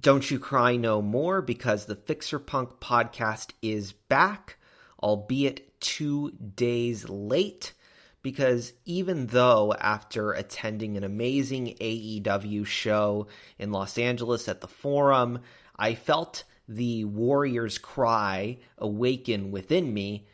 Don't you cry no more, because the Fixer Punk podcast is back, albeit 2 days late, because even though after attending an amazing AEW show in Los Angeles at the Forum, I felt the warrior's cry awaken within me,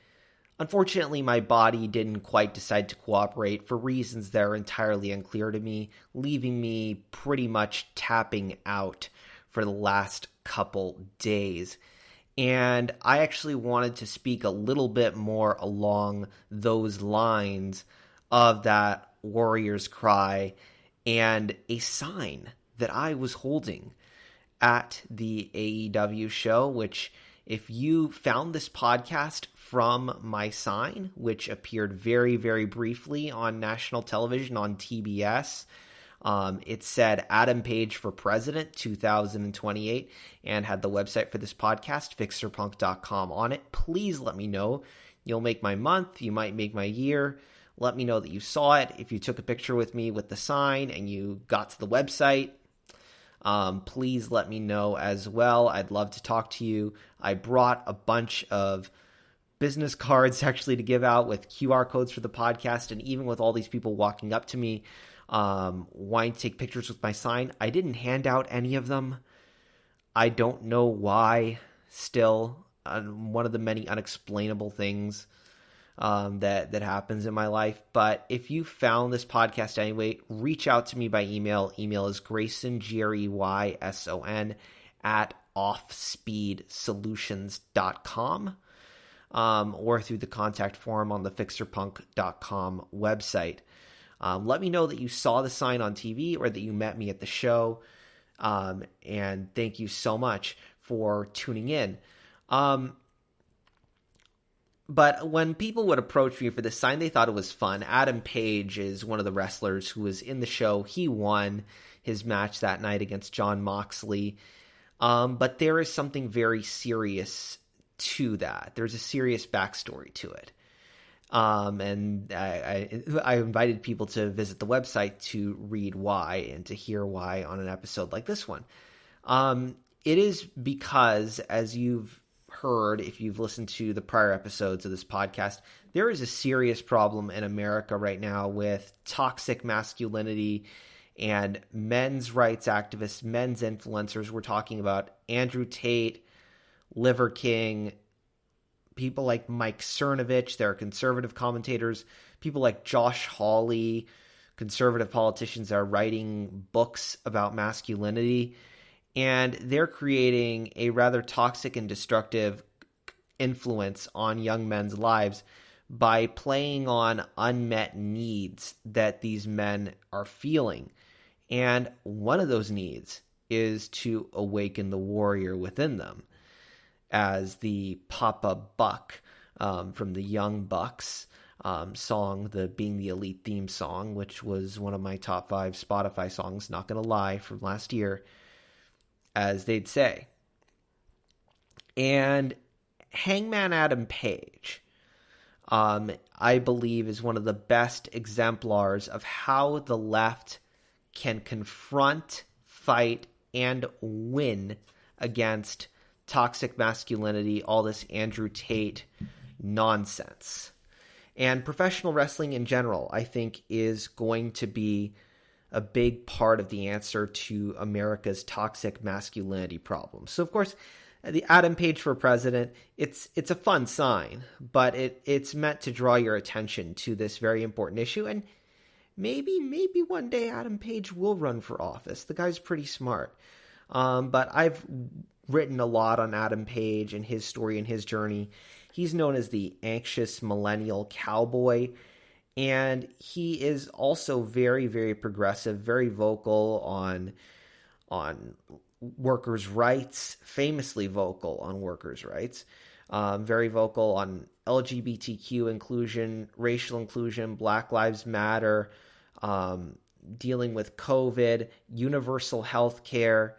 unfortunately my body didn't quite decide to cooperate for reasons that are entirely unclear to me, leaving me pretty much tapping out for the last couple days. And I actually wanted to speak a little bit more along those lines of that warrior's cry and a sign that I was holding at the AEW show, which if you found this podcast from my sign, which appeared very, very briefly on national television on TBS, it said Adam Page for President 2028 and had the website for this podcast, fixerpunk.com, on it. Please let me know. You'll make my month. You might make my year. Let me know that you saw it. If you took a picture with me with the sign and you got to the website, please let me know as well. I'd love to talk to you. I brought a bunch of business cards actually to give out with QR codes for the podcast, and even with all these people walking up to me wanting to take pictures with my sign, I didn't hand out any of them. I don't know why still. One of the many unexplainable things that happens in my life. But if you found this podcast anyway, reach out to me by email. Email is Grayson, Greyson, at offspeedsolutions.com, or through the contact form on the fixerpunk.com website. Let me know that you saw the sign on TV or that you met me at the show. And thank you so much for tuning in. But when people would approach me for this sign, they thought it was fun. Adam Page is one of the wrestlers who was in the show. He won his match that night against Jon Moxley. But there is something very serious to that. There's a serious backstory to it. And I invited people to visit the website to read why and to hear why on an episode like this one. It is because, as you've heard, if you've listened to the prior episodes of this podcast, there is a serious problem in America right now with toxic masculinity and men's rights activists, men's influencers. We're talking about Andrew Tate, Liver King, people like Mike Cernovich, they're conservative commentators, people like Josh Hawley, conservative politicians that are writing books about masculinity, and they're creating a rather toxic and destructive influence on young men's lives by playing on unmet needs that these men are feeling. And one of those needs is to awaken the warrior within them. As the Papa Buck from the Young Bucks song, the Being the Elite theme song, which was one of my top 5 Spotify songs, not going to lie, from last year, as they'd say. And Hangman Adam Page, I believe, is one of the best exemplars of how the left can confront, fight, and win against toxic masculinity, all this Andrew Tate nonsense. And professional wrestling in general, I think, is going to be a big part of the answer to America's toxic masculinity problem. So, of course, the Adam Page for president, it's a fun sign, but it's meant to draw your attention to this very important issue. And maybe one day Adam Page will run for office. The guy's pretty smart. But I've written a lot on Adam Page and his story and his journey. He's known as the anxious millennial cowboy, and he is also very, very progressive, very vocal on workers' rights, famously vocal on workers' rights, very vocal on LGBTQ inclusion, racial inclusion, Black Lives Matter, dealing with COVID, universal health care,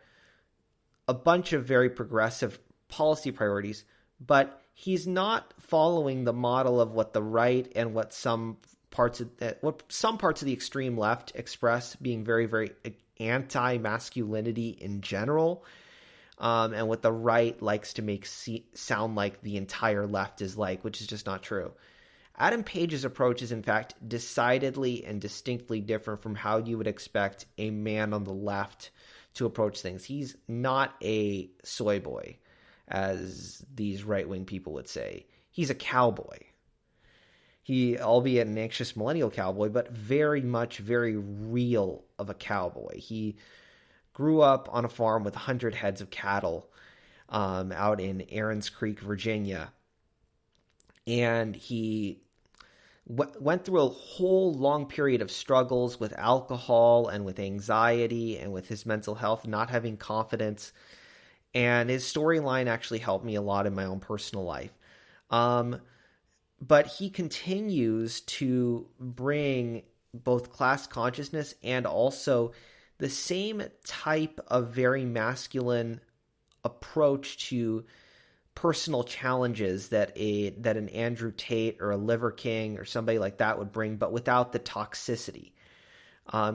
a bunch of very progressive policy priorities, but he's not following the model of what the right and what some parts of the extreme left express, being very, very anti-masculinity in general. and what the right likes to make sound like the entire left is like, which is just not true. Adam Page's approach is, in fact, decidedly and distinctly different from how you would expect a man on the left to approach things. He's not a soy boy, as these right-wing people would say. He's a cowboy. He, albeit an anxious millennial cowboy, but very much, very real of a cowboy. He grew up on a farm with 100 heads of cattle out in Aaron's Creek, Virginia. And he went through a whole long period of struggles with alcohol and with anxiety and with his mental health, not having confidence. And his storyline actually helped me a lot in my own personal life. But he continues to bring both class consciousness and also the same type of very masculine approach to personal challenges that an Andrew Tate or a Liver King or somebody like that would bring, but without the toxicity.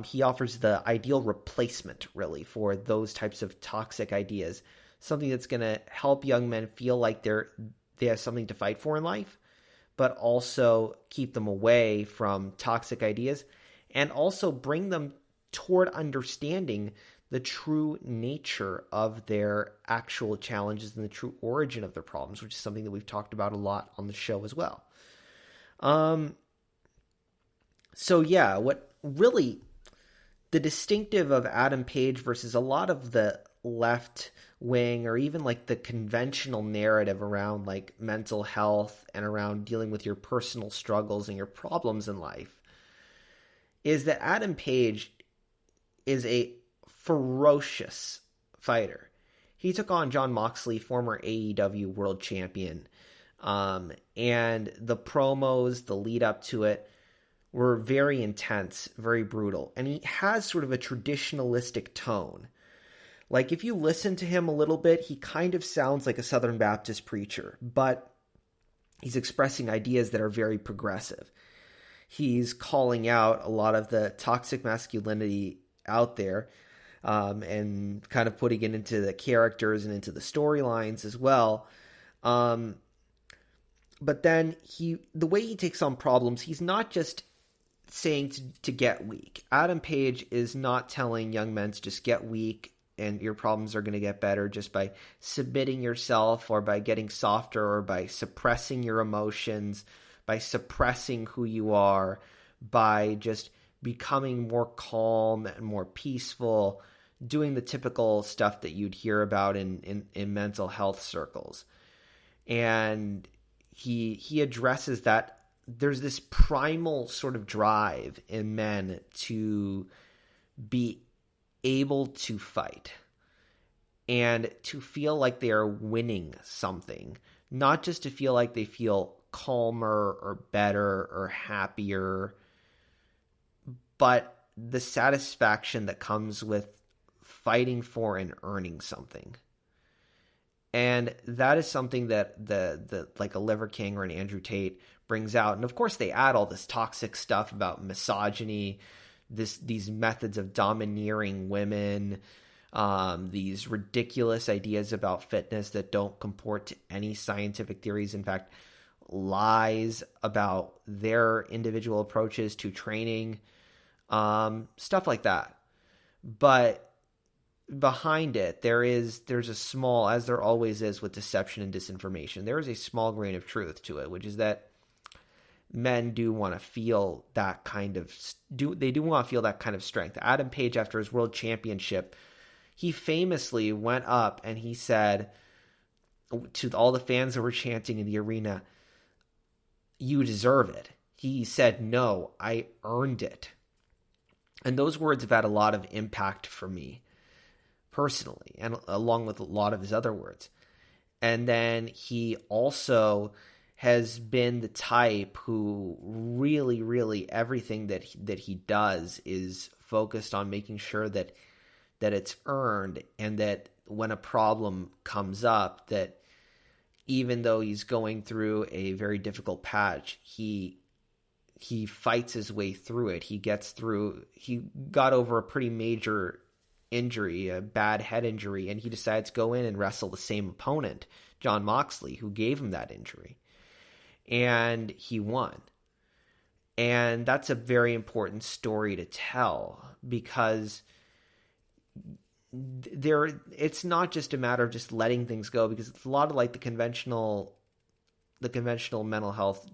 He offers the ideal replacement, really, for those types of toxic ideas. Something that's going to help young men feel like they have something to fight for in life, but also keep them away from toxic ideas and also bring them toward understanding the true nature of their actual challenges and the true origin of their problems, which is something that we've talked about a lot on the show as well. So yeah, what really the distinctive of Adam Page versus a lot of the left wing or even like the conventional narrative around like mental health and around dealing with your personal struggles and your problems in life is that Adam Page is a ferocious fighter. He took on Jon Moxley, former AEW world champion, and the promos, the lead up to it were very intense, very brutal, and he has sort of a traditionalistic tone. Like, if you listen to him a little bit, he kind of sounds like a Southern Baptist preacher, but he's expressing ideas that are very progressive. He's calling out a lot of the toxic masculinity out there, and kind of putting it into the characters and into the storylines as well. But then the way he takes on problems, he's not just saying to get weak. Adam Page is not telling young men to just get weak and your problems are going to get better just by submitting yourself or by getting softer or by suppressing your emotions, by suppressing who you are, by just becoming more calm and more peaceful, doing the typical stuff that you'd hear about in mental health circles. And he addresses that there's this primal sort of drive in men to be able to fight and to feel like they are winning something, not just to feel like they feel calmer or better or happier, but the satisfaction that comes with fighting for and earning something. And that is something that the like a Liver King or an Andrew Tate brings out. And of course they add all this toxic stuff about misogyny, these methods of domineering women, these ridiculous ideas about fitness that don't comport to any scientific theories. In fact, lies about their individual approaches to training, stuff like that. But behind it, there's a small, as there always is with deception and disinformation, there is a small grain of truth to it, which is that men do want to feel that kind of strength. Adam Page, after his world championship, he famously went up and he said to all the fans that were chanting in the arena, "You deserve it." He said, "No, I earned it." And those words have had a lot of impact for me personally, and along with a lot of his other words. And then he also has been the type who really, really everything that he does is focused on making sure that it's earned, and that when a problem comes up, that even though he's going through a very difficult patch, he fights his way through it. He got over a pretty major injury, a bad head injury, and he decided to go in and wrestle the same opponent, John Moxley, who gave him that injury. And he won. And that's a very important story to tell, because it's not just a matter of just letting things go, because it's a lot of like the conventional mental health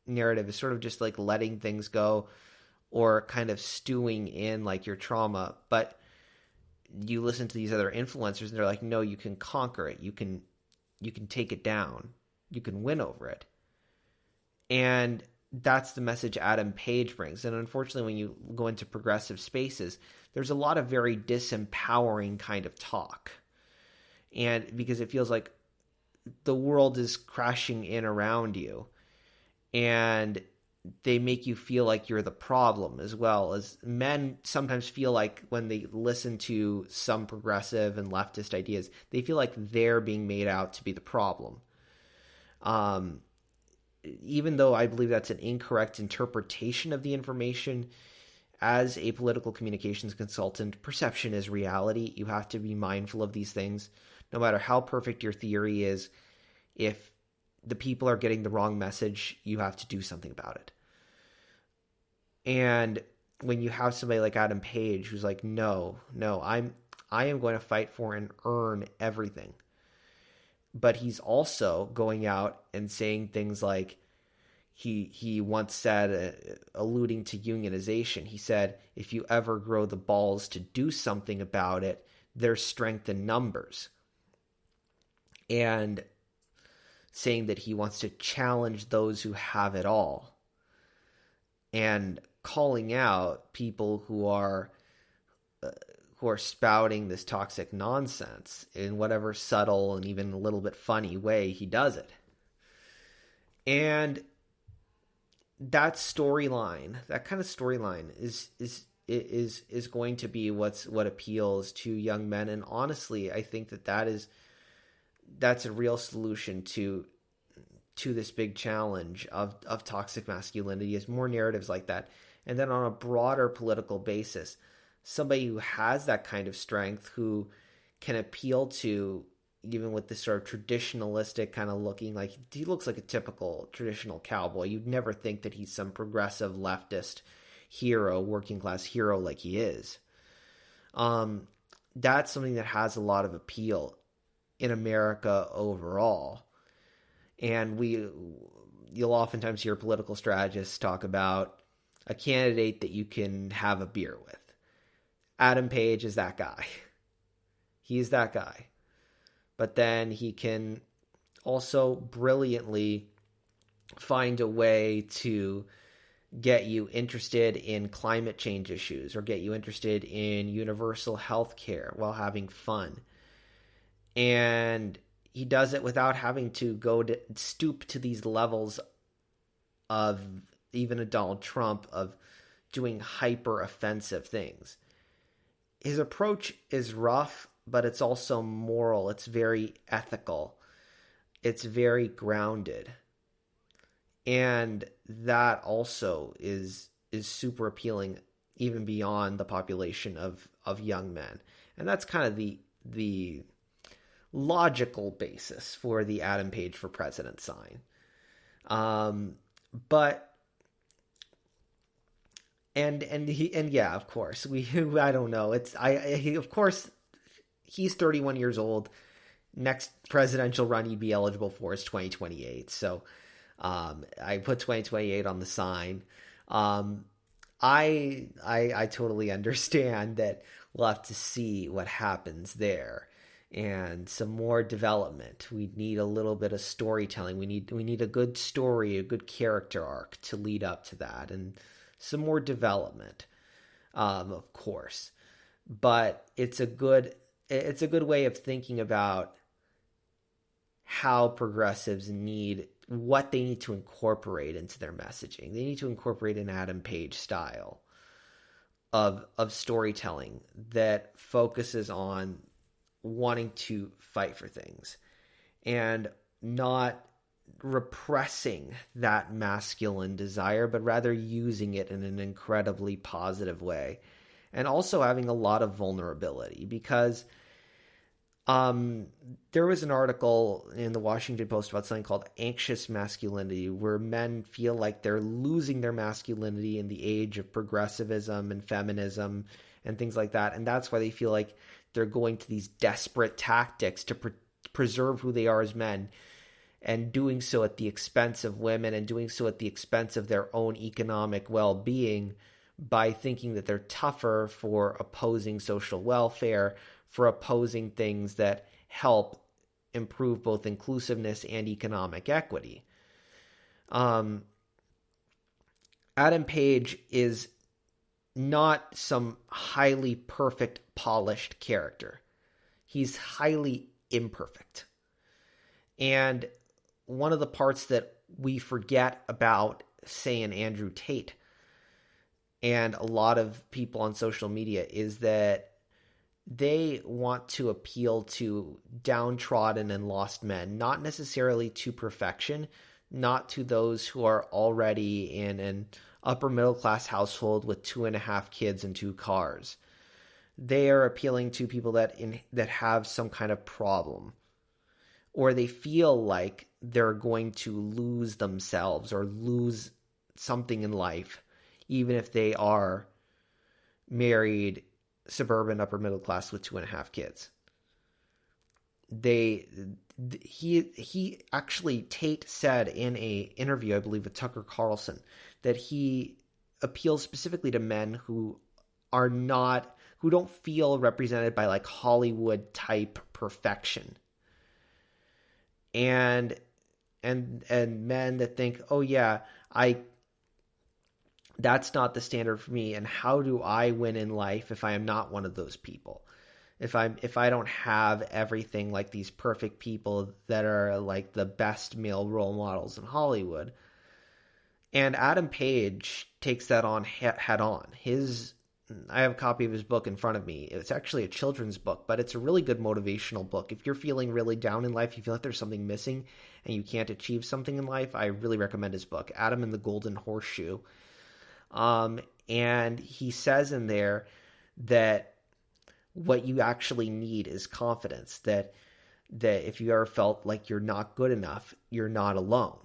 narrative is sort of just like letting things go or kind of stewing in like your trauma. But you listen to these other influencers and they're like, no, you can conquer it. You can take it down. You can win over it. And that's the message Adam Page brings. And unfortunately, when you go into progressive spaces, there's a lot of very disempowering kind of talk. And because it feels like the world is crashing in around you, and they make you feel like you're the problem, as well as men sometimes feel like when they listen to some progressive and leftist ideas, they feel like they're being made out to be the problem. Even though I believe that's an incorrect interpretation of the information, as a political communications consultant, perception is reality. You have to be mindful of these things. No matter how perfect your theory is, if the people are getting the wrong message, you have to do something about it. And when you have somebody like Adam Page who's like, no, I am going to fight for and earn everything. But he's also going out and saying things like, he once said, alluding to unionization, he said, if you ever grow the balls to do something about it, there's strength in numbers. And saying that he wants to challenge those who have it all. And calling out people who are spouting this toxic nonsense in whatever subtle and even a little bit funny way he does it. And that storyline, that kind of storyline is going to be what appeals to young men. And honestly, I think that's a real solution to this big challenge of toxic masculinity, is more narratives like that. And then on a broader political basis, somebody who has that kind of strength, who can appeal to, even with this sort of traditionalistic kind of looking, like he looks like a typical traditional cowboy. You'd never think that he's some progressive leftist hero, working class hero like he is. That's something that has a lot of appeal in America overall. And you'll oftentimes hear political strategists talk about a candidate that you can have a beer with. Adam Page is that guy. He's that guy. But then he can also brilliantly find a way to get you interested in climate change issues, or get you interested in universal health care while having fun. And he does it without having to stoop to these levels of even a Donald Trump, of doing hyper offensive things. His approach is rough, but it's also moral. It's very ethical. It's very grounded. And that also is super appealing, even beyond the population of young men. And that's kind of the logical basis for the Adam Page for President sign. But yeah, of course, I don't know. Of course, he's 31 years old. Next presidential run he'd be eligible for is 2028. So, I put 2028 on the sign. I totally understand that we'll have to see what happens there, and some more development. We need a little bit of storytelling. We need a good story, a good character arc to lead up to that, and some more development, of course. But it's a good way of thinking about how progressives what they need to incorporate into their messaging. They need to incorporate an Adam Page style of storytelling that focuses on wanting to fight for things and not repressing that masculine desire, but rather using it in an incredibly positive way. and also having a lot of vulnerability, because there was an article in the Washington Post about something called anxious masculinity, where men feel like they're losing their masculinity in the age of progressivism and feminism and things like that. And that's why they feel like they're going to these desperate tactics to preserve who they are as men, and doing so at the expense of women, and doing so at the expense of their own economic well-being, by thinking that they're tougher for opposing social welfare, for opposing things that help improve both inclusiveness and economic equity. Adam Page is not some highly perfect, polished character. He's highly imperfect. And one of the parts that we forget about, say, an Andrew Tate and a lot of people on social media, is that they want to appeal to downtrodden and lost men, not necessarily to perfection, not to those who are already in an upper middle class household with 2.5 kids and 2 cars. They are appealing to people that have some kind of problem, or they feel like they're going to lose themselves or lose something in life, even if they are married, suburban, upper middle class with 2.5 kids. He actually, Tate said in a interview, I believe, with Tucker Carlson, that he appeals specifically to men who don't feel represented by like Hollywood type perfection. And men that think, oh yeah, that's not the standard for me, and how do I win in life if I am not one of those people? If I don't have everything like these perfect people that are like the best male role models in Hollywood. And Adam Page takes that on head on. I have a copy of his book in front of me. It's actually a children's book, but it's a really good motivational book. If you're feeling really down in life, you feel like there's something missing and you can't achieve something in life, I really recommend his book, Adam and the Golden Horseshoe. And he says in there that what you actually need is confidence, that if you ever felt like you're not good enough, you're not alone.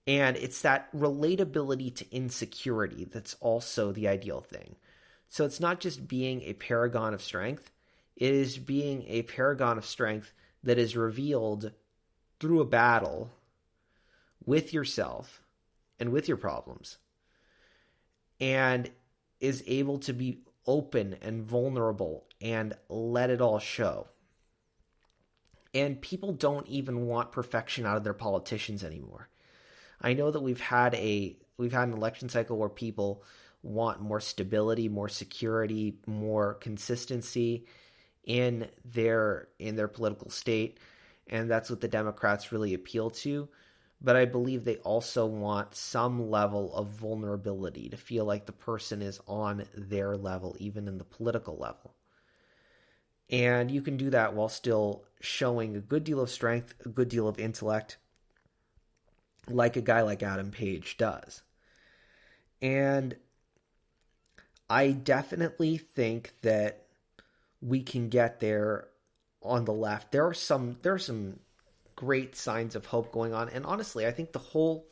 And it's that relatability to insecurity that's also the ideal thing. So it's not just being a paragon of strength. It is being a paragon of strength that is revealed through a battle with yourself and with your problems, and is able to be open and vulnerable and let it all show. And people don't even want perfection out of their politicians anymore. I know that we've had an election cycle where people want more stability, more security, more consistency in their political state, and that's what the Democrats really appeal to. But I believe they also want some level of vulnerability, to feel like the person is on their level, even in the political level. And you can do that while still showing a good deal of strength, a good deal of intellect, like a guy like Adam Page does. And I definitely think that we can get there on the left. There are some great signs of hope going on. And honestly, I think the whole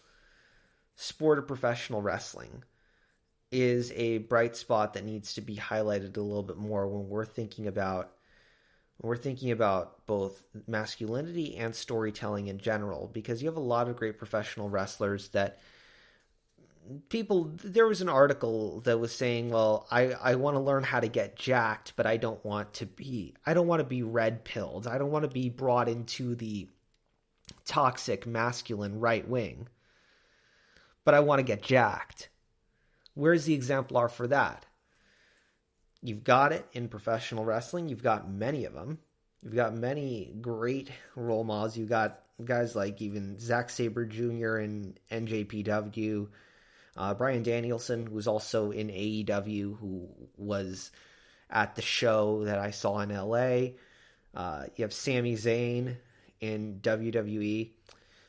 sport of professional wrestling is a bright spot that needs to be highlighted a little bit more when we're thinking about both masculinity and storytelling in general, because you have a lot of great professional wrestlers that there was an article that was saying, well, I want to learn how to get jacked, but I don't want to be red pilled. I don't want to be brought into the toxic masculine right wing, but I want to get jacked. Where's the exemplar for that? You've got it in professional wrestling. You've got many of them. You've got many great role models. You've got guys like even Zack Sabre Jr. in NJPW, Bryan Danielson, who's also in AEW, who was at the show that I saw in LA. You have Sami Zayn in WWE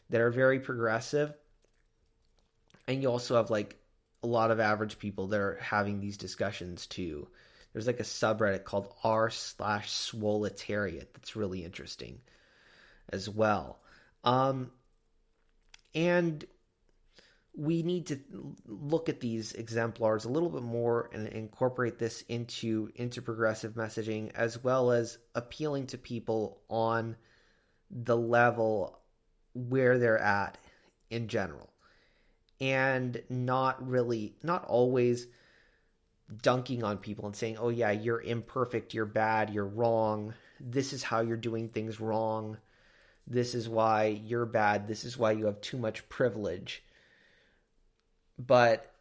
that are very progressive. And you also have like a lot of average people that are having these discussions too. There's like a subreddit called r/swoletariat that's really interesting as well. And we need to look at these exemplars a little bit more and incorporate this into progressive messaging, as well as appealing to people on the level where they're at in general, and not always dunking on people and saying, oh yeah, you're imperfect, you're bad, you're wrong, this is how you're doing things wrong, this is why you're bad, this is why you have too much privilege. But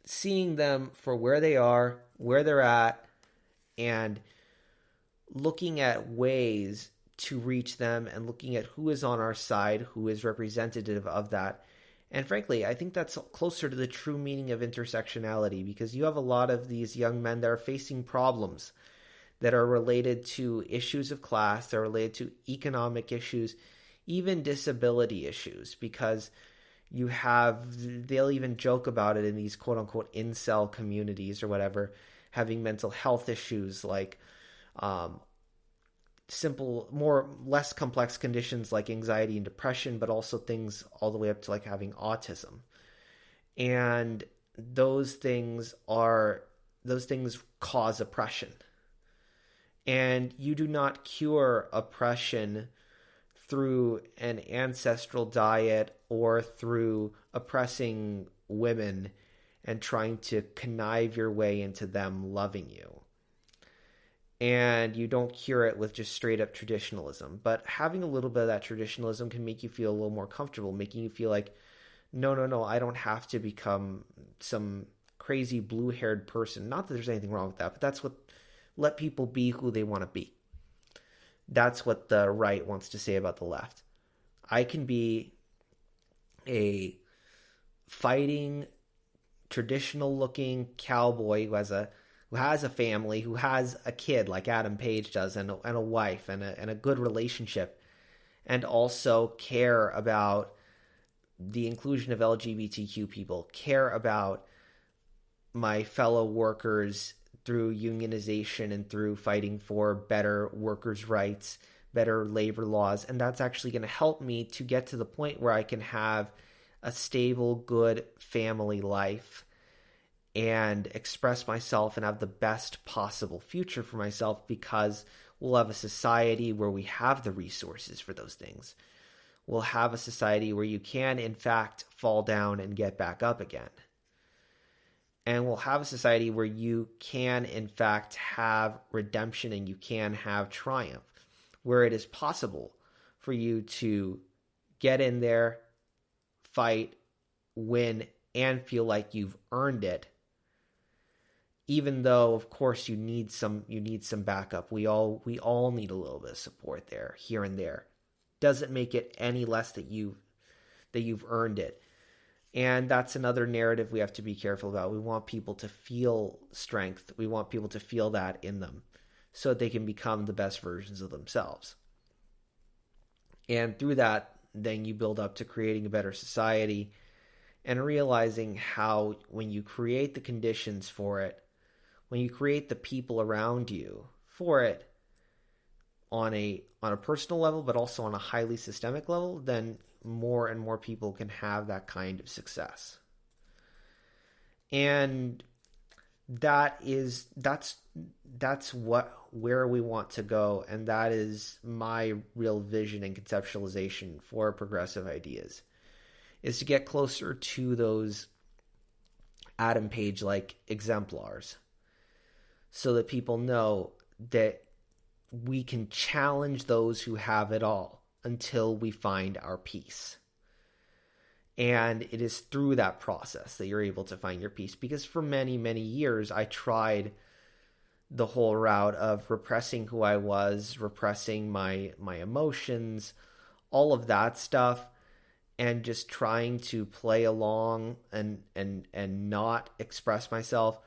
seeing them for where they are, where they're at, and looking at ways to reach them, and looking at who is on our side, who is representative of that. And frankly, I think that's closer to the true meaning of intersectionality, because you have a lot of these young men that are facing problems that are related to issues of class, that are related to economic issues, even disability issues, because they'll even joke about it in these quote unquote incel communities or whatever, having mental health issues like less complex conditions like anxiety and depression, but also things all the way up to like having autism. And those things cause oppression. And you do not cure oppression through an ancestral diet or through oppressing women and trying to connive your way into them loving you. And you don't cure it with just straight up traditionalism. But having a little bit of that traditionalism can make you feel a little more comfortable, making you feel like, no, I don't have to become some crazy blue-haired person. Not that there's anything wrong with that, but let people be who they want to be. That's what the right wants to say about the left. I can be a fighting, traditional-looking cowboy who has a family, who has a kid like Adam Page does, and a wife, and a good relationship, and also care about the inclusion of LGBTQ people, care about my fellow workers through unionization and through fighting for better workers' rights, better labor laws. And that's actually going to help me to get to the point where I can have a stable, good family life and express myself and have the best possible future for myself, because we'll have a society where we have the resources for those things. We'll have a society where you can, in fact, fall down and get back up again. And we'll have a society where you can, in fact, have redemption and you can have triumph, where it is possible for you to get in there, fight, win, and feel like you've earned it. Even though, of course, you need some backup. We all need a little bit of support there, here and there. Doesn't make it any less that you've earned it. And that's another narrative we have to be careful about. We want people to feel strength. We want people to feel that in them so that they can become the best versions of themselves. And through that, then you build up to creating a better society and realizing how, when you create the conditions for it, when you create the people around you for it on a personal level, but also on a highly systemic level, then more and more people can have that kind of success. And that's where we want to go, and that is my real vision and conceptualization for progressive ideas, is to get closer to those Adam Page like exemplars, so that people know that we can challenge those who have it all until we find our peace. And it is through that process that you're able to find your peace. Because for many, many years, I tried the whole route of repressing who I was, repressing my emotions, all of that stuff, and just trying to play along and not express myself.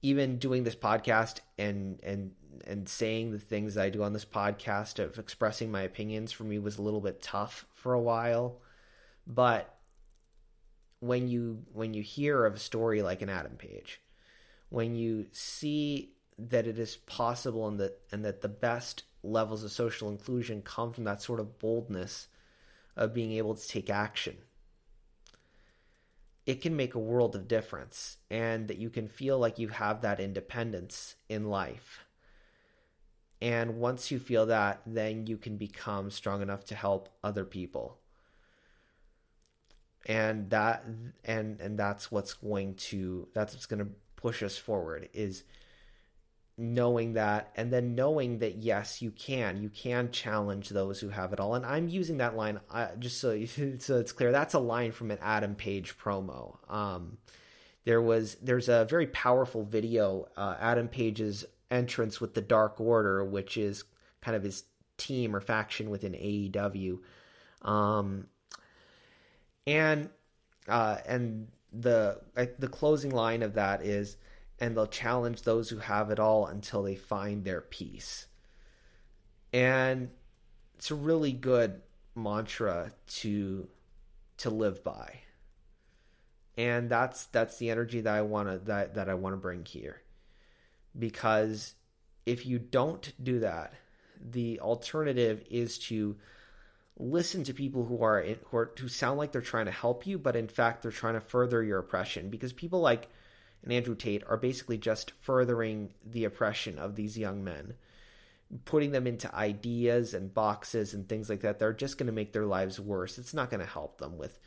Even doing this podcast and saying the things I do on this podcast of expressing my opinions, for me was a little bit tough for a while. But when you hear of a story like an Adam Page, when you see that it is possible and that the best levels of social inclusion come from that sort of boldness of being able to take action, it can make a world of difference, and that you can feel like you have that independence in life. And once you feel that, then you can become strong enough to help other people. And that's what's going to push us forward, is knowing that, and then knowing that yes, you can challenge those who have it all. And I'm using that line just so it's clear. That's a line from an Adam Page promo. There's a very powerful video, Adam Page's entrance with the Dark Order, which is kind of his team or faction within AEW, and the closing line of that is, and they'll challenge those who have it all until they find their peace. And it's a really good mantra to live by. And that's the energy that I want to bring here. Because if you don't do that, the alternative is to listen to people who sound like they're trying to help you, but in fact they're trying to further your oppression. Because people like Andrew Tate are basically just furthering the oppression of these young men, putting them into ideas and boxes and things like that. They're just going to make their lives worse. It's not going to help them with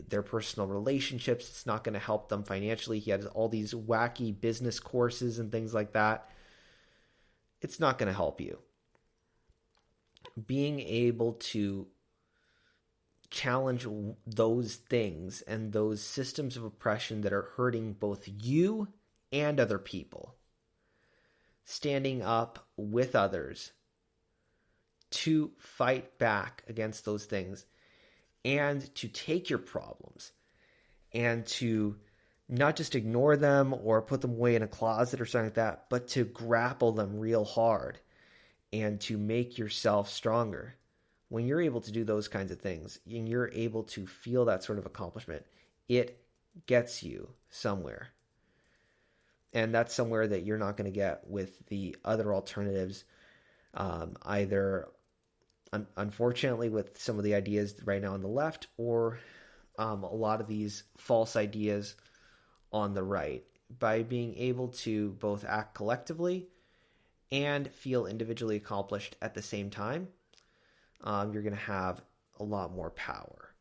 their personal relationships. It's not going to help them financially. He has all these wacky business courses and things like that. It's not going to help you. Being able to challenge those things and those systems of oppression that are hurting both you and other people. Standing up with others to fight back against those things, and to take your problems and to not just ignore them or put them away in a closet or something like that, but to grapple them real hard and to make yourself stronger. When you're able to do those kinds of things and you're able to feel that sort of accomplishment, it gets you somewhere. And that's somewhere that you're not going to get with the other alternatives, either unfortunately with some of the ideas right now on the left, or a lot of these false ideas on the right. By being able to both act collectively and feel individually accomplished at the same time, you're going to have a lot more power.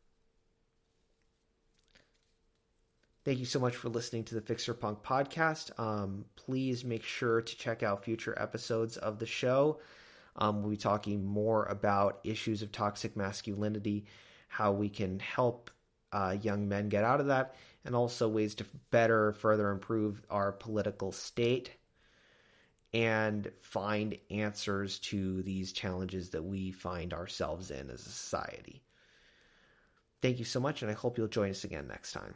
Thank you so much for listening to the Fixer Punk podcast. Please make sure to check out future episodes of the show. We'll be talking more about issues of toxic masculinity, how we can help young men get out of that, and also ways to further improve our political state and find answers to these challenges that we find ourselves in as a society. Thank you so much, and I hope you'll join us again next time.